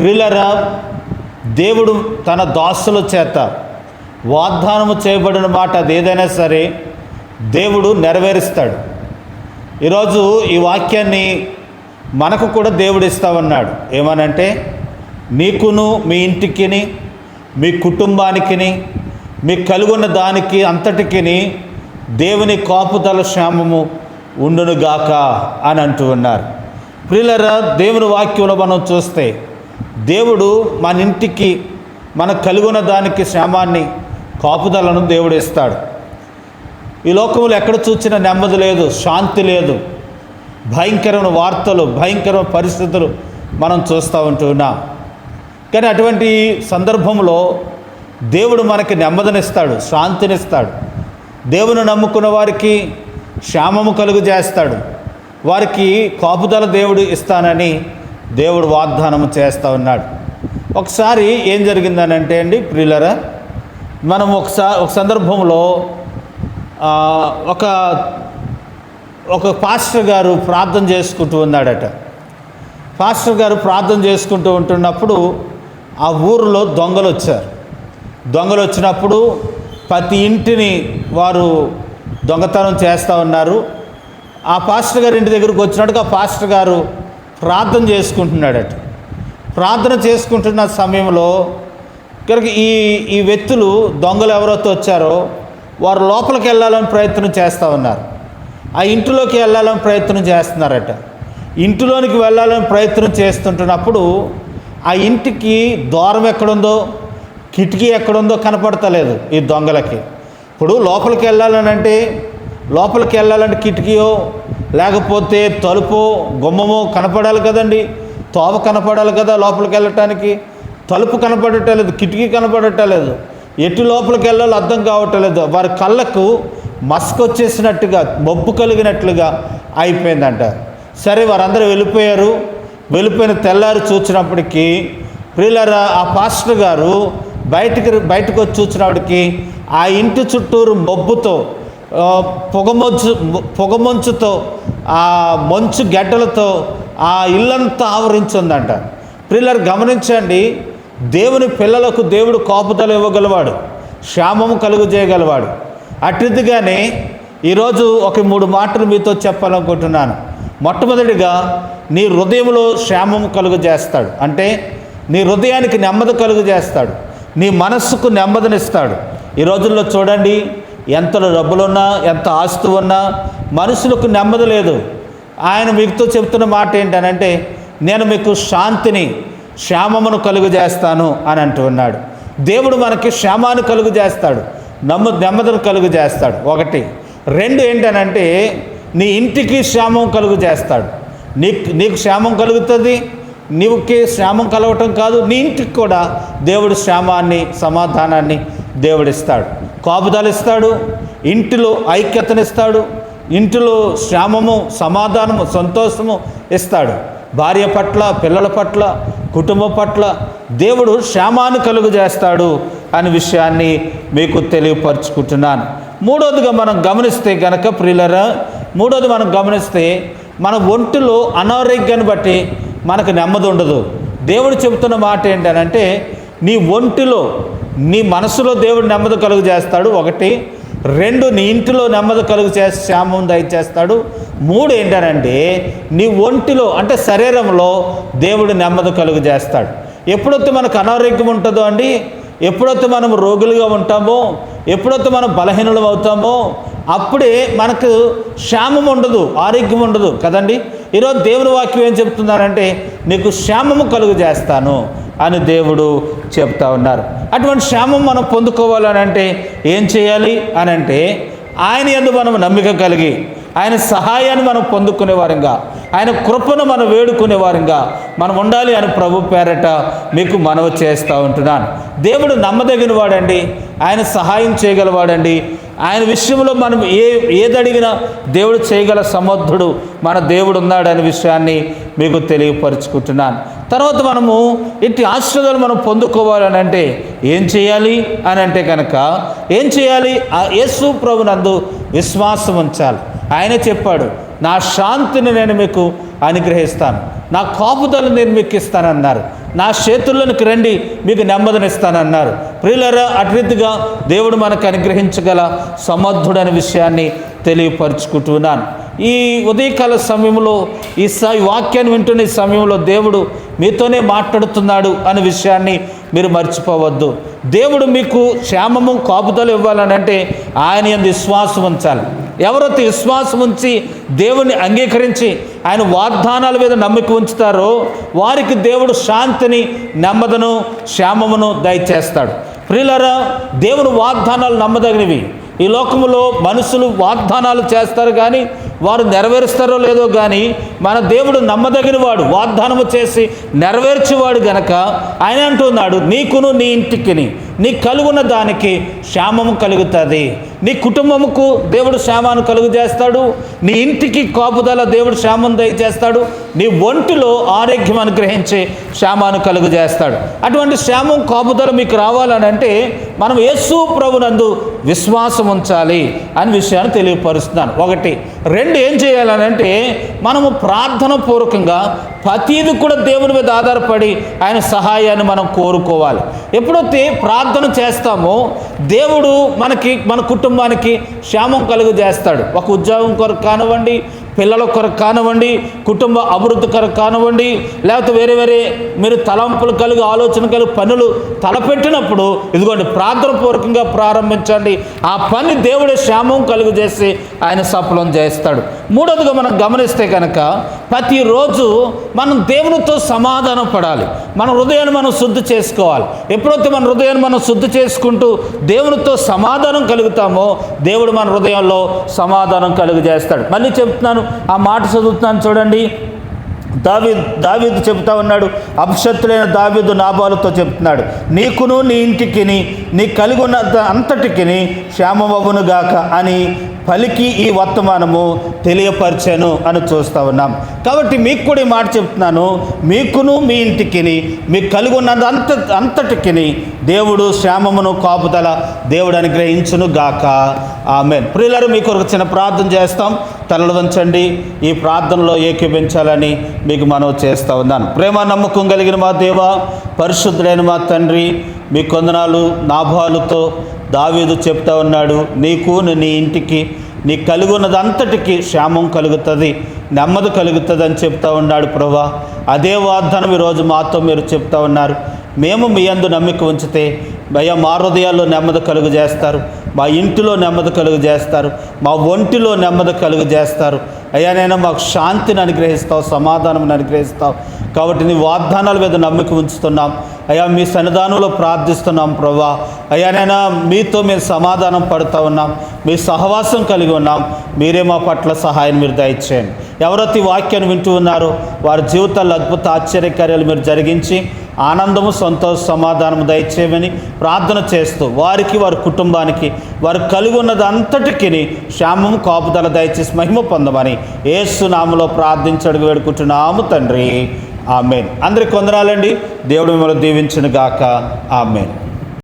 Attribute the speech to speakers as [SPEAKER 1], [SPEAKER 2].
[SPEAKER 1] ప్రియులారా, దేవుడు తన దాసుల చేత వాగ్దానము చేయబడిన మాట అది ఏదైనా సరే దేవుడు నెరవేరుస్తాడు. ఈరోజు ఈ వాక్యాన్ని మనకు కూడా దేవుడు ఇస్తామన్నాడు. ఏమనంటే, నీకును మీ ఇంటికిని మీ కుటుంబానికిని మీకు కలుగున్న దానికి అంతటికిని దేవుని కాపుదల క్షేమము ఉండునుగాక అని అంటూ ఉన్నారు. ప్రియులారా, దేవుని వాక్యంలో మనం చూస్తే దేవుడు మన ఇంటికి మనకు కలుగున్న దానికి క్షేమాన్ని కాపుదలను దేవుడు ఇస్తాడు. ఈ లోకంలో ఎక్కడ చూసినా నెమ్మది లేదు, శాంతి లేదు, భయంకరమైన వార్తలు, భయంకరమైన పరిస్థితులు మనం చూస్తూ ఉంటున్నాం. కానీ అటువంటి సందర్భంలో దేవుడు మనకి నెమ్మదినిస్తాడు, శాంతినిస్తాడు. దేవుని నమ్ముకున్న వారికి క్షేమము కలుగు చేస్తాడు. వారికి కాపుదల దేవుడు ఇస్తానని దేవుడు వాగ్దానం చేస్తూ ఉన్నాడు. ఒకసారి ఏం జరిగిందనంటే అండి ప్రియులారా, మనం ఒక సందర్భంలో ఒక పాస్టర్ గారు ప్రార్థన చేసుకుంటూ ఉన్నాడట. పాస్టర్ గారు ప్రార్థన చేసుకుంటూ ఉంటున్నప్పుడు ఆ ఊరిలో దొంగలు వచ్చారు. దొంగలు వచ్చినప్పుడు ప్రతి ఇంటిని వారు దొంగతనం చేస్తూ ఉన్నారు. ఆ పాస్టర్ గారి ఇంటి దగ్గరకు వచ్చినట్టుగా ఆ పాస్టర్ గారు ప్రార్థన చేసుకుంటున్నాడట. ప్రార్థన చేసుకుంటున్న సమయంలో కనుక ఈ వ్యక్తులు దొంగలు ఎవరైతే వచ్చారో వారు లోపలికి వెళ్ళాలని ప్రయత్నం చేస్తూ ఉన్నారు. ఆ ఇంటిలోకి వెళ్ళాలని ప్రయత్నం చేస్తున్నారట. ఇంటిలోనికి వెళ్ళాలని ప్రయత్నం చేస్తుంటున్నప్పుడు ఆ ఇంటికి ద్వారం ఎక్కడుందో, కిటికీ ఎక్కడుందో కనపడతలేదు ఈ దొంగలకి. ఇప్పుడు లోపలికి వెళ్ళాలంటే కిటికీయో లేకపోతే తలుపో గుమ్మమో కనపడాలి కదండి, తోవ కనపడాలి కదా లోపలికి వెళ్ళటానికి. తలుపు కనపడటలేదు, కిటికీ కనపడటలేదు, ఎటు లోపలికి వెళ్ళాలో అర్థం కావట్లేదు. వారి కళ్ళకు మస్క్ వచ్చేసినట్టుగా, మబ్బు కలిగినట్లుగా అయిపోయిందంట. సరే, వారందరూ వెళ్ళిపోయారు. వెళ్ళిపోయిన తెల్లారి చూసినప్పటికీ ప్రియులారా, ఆ పాస్టర్ గారు బయటకు వచ్చి చూసినప్పటికీ ఆ ఇంటి చుట్టూరు మబ్బుతో, పొగమంచుతో, ఆ మంచు గడ్డలతో ఆ ఇల్లంతా ఆవరించిందంట. ప్రియులారా, గమనించండి, దేవుని పిల్లలకు దేవుడు కాపుదల ఇవ్వగలవాడు, క్షేమము కలుగు చేయగలవాడు. అట్టిదిగానే ఈరోజు ఒక 3 మాటలు మీతో చెప్పాలనుకుంటున్నాను. మొట్టమొదటిగా, నీ హృదయంలో క్షేమము కలుగు చేస్తాడు. అంటే నీ హృదయానికి నెమ్మది కలుగు చేస్తాడు, నీ మనస్సుకు నెమ్మదినిస్తాడు. ఈ రోజుల్లో చూడండి, ఎంత డబ్బులున్నా, ఎంత ఆస్తి ఉన్నా మనుషులకు నెమ్మది లేదు. ఆయన మీతో చెప్తున్న మాట ఏంటనంటే, నేను మీకు శాంతిని, క్షేమమును కలుగు చేస్తాను అని అంటూ ఉన్నాడు. దేవుడు మనకి క్షేమాన్ని కలుగు చేస్తాడు, నెమ్మదిని కలుగు చేస్తాడు. 1. 2 ఏంటనంటే, నీ ఇంటికి క్షేమం కలుగు చేస్తాడు. నీకు క్షేమం కలుగుతుంది. నీవుకి క్షేమం కలగటం కాదు, నీ ఇంటికి కూడా దేవుడు క్షేమాన్ని, సమాధానాన్ని దేవుడిస్తాడు, కాపుదల ఇస్తాడు, ఇంటిలో ఐక్యతనిస్తాడు, ఇంటిలో క్షేమము, సమాధానము, సంతోషము ఇస్తాడు. భార్య పట్ల, పిల్లల పట్ల, కుటుంబం పట్ల దేవుడు క్షేమాన్ని కలుగు చేస్తాడు అనే విషయాన్ని మీకు తెలియపరుచుకుంటున్నాను. 3వదిగా మనం గమనిస్తే కనుక ప్రియులారా, మనం గమనిస్తే మన ఒంటిలో అనారోగ్యాన్ని బట్టి మనకు నెమ్మది ఉండదు. దేవుడు చెబుతున్న మాట ఏంటనంటే, నీ ఒంటిలో, నీ మనసులో దేవుడు నెమ్మది కలుగు చేస్తాడు. 1. 2, నీ ఇంటిలో నెమ్మది కలుగు చేసి క్షేమం దయచేస్తాడు. 3 ఏంటనంటే, నీ ఒంటిలో అంటే శరీరంలో దేవుడు నెమ్మది కలుగు చేస్తాడు. ఎప్పుడైతే మనకు అనారోగ్యం ఉంటుందో అండి, ఎప్పుడైతే మనం రోగులుగా ఉంటామో, ఎప్పుడైతే మనం బలహీనులం అవుతామో అప్పుడే మనకు క్షేమం ఉండదు, ఆరోగ్యం ఉండదు కదండి. ఈరోజు దేవుని వాక్యం ఏం చెప్తున్నారంటే, నీకు క్షేమము కలుగు చేస్తాను అని దేవుడు చెప్తా ఉన్నారు. అటువంటి క్షేమం మనం పొందుకోవాలని అంటే ఏం చేయాలి అని అంటే, ఆయన యందు మనం నమ్మిక కలిగి, ఆయన సహాయాన్ని మనం పొందుకునే వారంగా, ఆయన కృపను మనం వేడుకునే వారంగా మనం ఉండాలి అని ప్రభు పేరట మీకు మనవి చేస్తూ ఉంటున్నాను. దేవుడు నమ్మదగిన వాడండి, ఆయన సహాయం చేయగలవాడండి. ఆయన విషయంలో మనం ఏదడిగినా దేవుడు చేయగల సమర్థుడు మన దేవుడు ఉన్నాడనే విషయాన్ని మీకు తెలియపరుచుకుంటున్నాను. తర్వాత మనము ఇట్టి ఆశీర్వాదాలు మనం పొందుకోవాలని అంటే ఏం చేయాలి అని అంటే కనుక ఏం చేయాలి? యేసు ప్రభునందు విశ్వాసం ఉంచాలి. ఆయనే చెప్పాడు, నా శాంతిని నేను మీకు అనుగ్రహిస్తాను, నా కాపుదలు నేను మీకు ఇస్తానన్నారు, నా చేతుల్లోనికి రండి మీకు నెమ్మదినిస్తానన్నారు. ప్రియులారా, అటు రీతిగా దేవుడు మనకు అనుగ్రహించగల సమర్థుడనే విషయాన్ని తెలియపరుచుకుంటున్నాను. ఈ ఉదయకాల సమయంలో ఈ వాక్యాన్ని వింటున్న ఈ సమయంలో దేవుడు మీతోనే మాట్లాడుతున్నాడు అనే విషయాన్ని మీరు మర్చిపోవద్దు. దేవుడు మీకు క్షేమము కాపుదలు ఇవ్వాలనంటే ఆయన యందు విశ్వాసం ఉంచాలి. ఎవరైతే విశ్వాసం ఉంచి దేవుణ్ణి అంగీకరించి ఆయన వాగ్దానాల మీద నమ్మిక ఉంచుతారో వారికి దేవుడు శాంతిని, నెమ్మదిను, క్షేమమును దయచేస్తాడు. ప్రియులారా, దేవుని వాగ్దానాలు నమ్మదగినవి. ఈ లోకములో మనుషులు వాగ్దానాలు చేస్తారు కానీ వారు నెరవేరుస్తారో లేదో కానీ మన దేవుడు నమ్మదగిన వాడు, వాగ్దానము చేసి నెరవేర్చేవాడు గనక ఆయన అంటున్నాడు, నీకును నీ ఇంటికిని నీ కలుగున్న దానికి క్షేమము కలుగుతుంది. నీ కుటుంబముకు దేవుడు క్షేమాన్ని కలుగజేస్తాడు, నీ ఇంటికి కాపుదల దేవుడు క్షేమం దయచేస్తాడు, నీ ఒంటిలో ఆరోగ్యం అనుగ్రహించి క్షేమాన్ని కలుగజేస్తాడు. అటువంటి క్షేమం కాపుదల మీకు రావాలని అంటే మనం యేసు ప్రభునందు విశ్వాసం ఉంచాలి అనే విషయాన్ని తెలియపరుస్తున్నాను. ఒకటి. రెండు, ఏం చేయాలనంటే మనము ప్రార్థన పూర్వకంగా ప్రతీది కూడా దేవుని మీద ఆధారపడి ఆయన సహాయాన్ని మనం కోరుకోవాలి. ఎప్పుడైతే ప్రార్థన చేస్తామో దేవుడు మన కుటుంబానికి క్షేమం కలుగజేస్తాడు. ఒక ఉద్యోగం కొరకు కానివ్వండి, పిల్లల కొరకు కానివ్వండి, కుటుంబ అభివృద్ధి కొరకు కానివ్వండి, లేకపోతే వేరే వేరే మీరు తలంపులు కలిగి ఆలోచన కలిగి పనులు తలపెట్టినప్పుడు ఇదిగోండి ప్రార్థన పూర్వకంగా ప్రారంభించండి. ఆ పని దేవుడే క్షేమం కలుగజేసి ఆయన సఫలం చేస్తాడు. మూడవదిగా మనం గమనిస్తే కనుక ప్రతిరోజు మనం దేవునితో సమాధానం పడాలి. మన హృదయాన్ని మనం శుద్ధి చేసుకోవాలి. ఎప్పుడైతే మన హృదయాన్ని మనం శుద్ధి చేసుకుంటూ దేవునితో సమాధానం కలుగుతామో దేవుడు మన హృదయంలో సమాధానం కలుగజేస్తాడు. మళ్ళీ చెప్తున్నాను, ఆ మాట చదువుతున్నాను చూడండి. దావీదు చెప్తా ఉన్నాడు, అభిషక్తులైన దావీదు నాబాలుతో చెప్తున్నాడు, నీకును నీ ఇంటికి నీ కలిగి ఉన్న అంతటికి క్షేమమవును గాక అని పలికి ఈ వర్తమానము తెలియపరిచాను అని చూస్తూ ఉన్నాం. కాబట్టి మీకు కూడా ఈ మాట చెప్తున్నాను, మీకును మీ ఇంటికి మీకు కలిగి ఉన్నది అంతటికి దేవుడు క్షేమమును కాపుదల దేవుడు అనుగ్రహించును గాక. ఆమేన్. ప్రియులారా, మీకు ఒక చిన్న ప్రార్థన చేస్తాం. తలలు వంచండి. ఈ ప్రార్థనలో ఏకీభించాలని మీకు మనవి చేస్తూ ఉన్నాను. ప్రేమ నమ్మకం కలిగిన మా దేవ, పరిశుద్ధుడైన మా తండ్రి, మీ కొందనాలు నాబాలుతో దావీదు చెప్తా ఉన్నాడు, నీకు నీ ఇంటికి నీ కలిగి ఉన్నదంతటికి క్షేమం కలుగుతుంది, నెమ్మది కలుగుతుంది అని చెప్తా ఉన్నాడు ప్రభువా. అదే వాగ్దానం ఈరోజు మాతో మీరు చెప్తా ఉన్నారు. మేము మీ యందు నమ్మిక ఉంచితే భయ మా హృదయాల్లో నెమ్మది కలుగజేస్తారు, మా ఇంటిలో నెమ్మది కలుగజేస్తారు, మా ఒంటిలో నెమ్మది కలుగజేస్తారు. అయ్యా నైనా మాకు శాంతిని అనుగ్రహిస్తావు, సమాధానం అనుగ్రహిస్తావు. కాబట్టి నీ వాగ్దానాల మీద నమ్మిక ఉంచుతున్నాం అయ్యా. మీ సన్నిధానంలో ప్రార్థిస్తున్నాం ప్రభువా. అయ్యా నైనా మీతో మేము సమాధానం పడుతూ ఉన్నాం, మీ సహవాసం కలిగి ఉన్నాం. మీరే మా పట్ల సహాయం మీరు దయచేయండి. ఎవరైతే ఈ వాక్యాన్ని వింటూ ఉన్నారో వారి జీవితాల్లో అద్భుత ఆశ్చర్యకార్యాలు మీరు జరిగించి ఆనందము, సంతోష, సమాధానము దయచేయమని ప్రార్థన చేస్తూ వారికి, వారి కుటుంబానికి, వారు కలిగి ఉన్నది అంతటికి క్షేమము కాపుదల దయచేసి మహిమ పొందమని యేసు నామములో ప్రార్థించి అడిగి వేడుకుంటున్నాము తండ్రి. ఆమేన్. అందరికి వందనాలండి. దేవుడు మిమ్మల్ని దీవించును గాక. ఆమేన్.